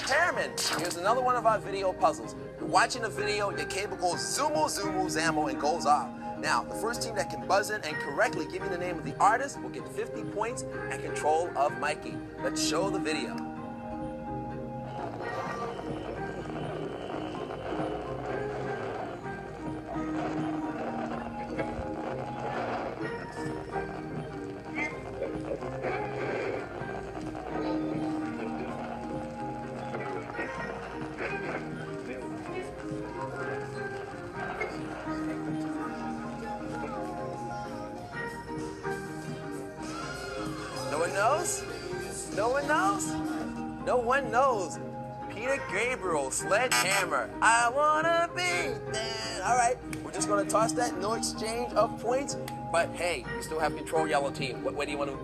repairman. Here's another one of our video puzzles. You're watching a video, your cable goes zoomo, zoomo, zammo, and goes off. Now, the first team that can buzz in and correctly give me the name of the artist will get 50 points and control of Mikey. Let's show the video. No one knows? No one knows? No one knows. Peter Gabriel, Sledgehammer. I wanna be there. All right, we're just gonna toss that, no exchange of points. But hey, you still have control, yellow team. Where do you want to